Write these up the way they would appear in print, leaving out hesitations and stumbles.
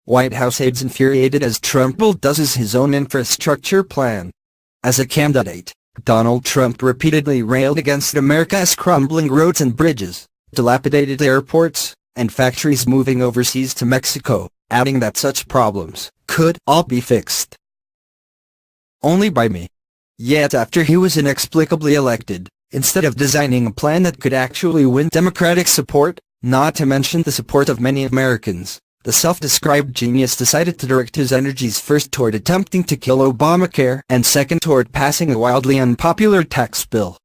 White House aides infuriated as Trump bulldozes his own infrastructure plan. As a candidate, Donald Trump repeatedly railed against America's crumbling roads and bridges, dilapidated airports, and factories moving overseas to Mexico, adding that such problems could all be fixed only by me. Yet after he was inexplicably elected, instead of designing a plan that could actually win Democratic support, not to mention the support of many Americans, the self-described genius decided to direct his energies first toward attempting to kill Obamacare and second toward passing a wildly unpopular tax bill.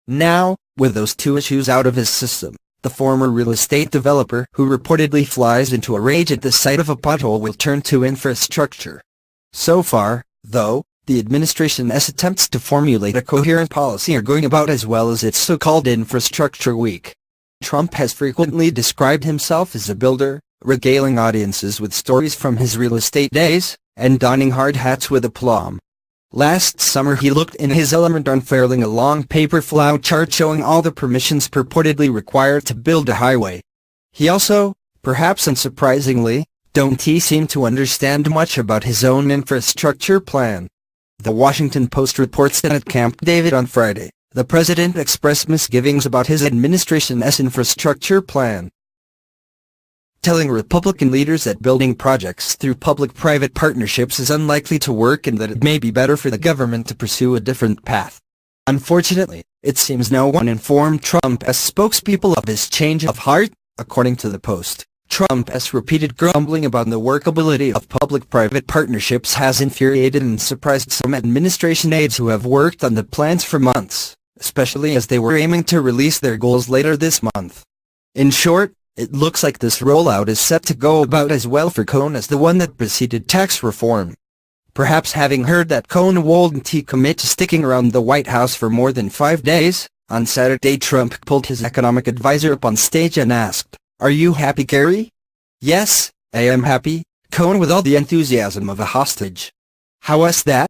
Now, with those two issues out of his system, the former real estate developer who reportedly flies into a rage at the sight of a pothole will turn to infrastructure. So far, though, the administration's attempts to formulate a coherent policy are going about as well as its so-called Infrastructure Week. Trump has frequently described himself as a builder, regaling audiences with stories from his real estate days, and donning hard hats with aplomb. Last summer he looked in his element unfurling a long paper flow chart showing all the permissions purportedly required to build a highway. He also, perhaps unsurprisingly, don't seem to understand much about his own infrastructure plan. The Washington Post reports that at Camp David on Friday, the president expressed misgivings about his administration's infrastructure plan, telling Republican leaders that building projects through public-private partnerships is unlikely to work and that it may be better for the government to pursue a different path. Unfortunately, it seems no one informed Trump as spokespeople of his change of heart. According to the Post, Trump's repeated grumbling about the workability of public-private partnerships has infuriated and surprised some administration aides who have worked on the plans for months, especially as they were aiming to release their goals later this month. In short, it looks like this rollout is set to go about as well for Cohn as the one that preceded tax reform. Perhaps having heard that Cohn wouldn't commit to sticking around the White House for more than 5 days, on Saturday Trump pulled his economic advisor up on stage and asked, "Are you happy, Gary?" "Yes, I am happy," Cohn with all the enthusiasm of a hostage. "How was that?"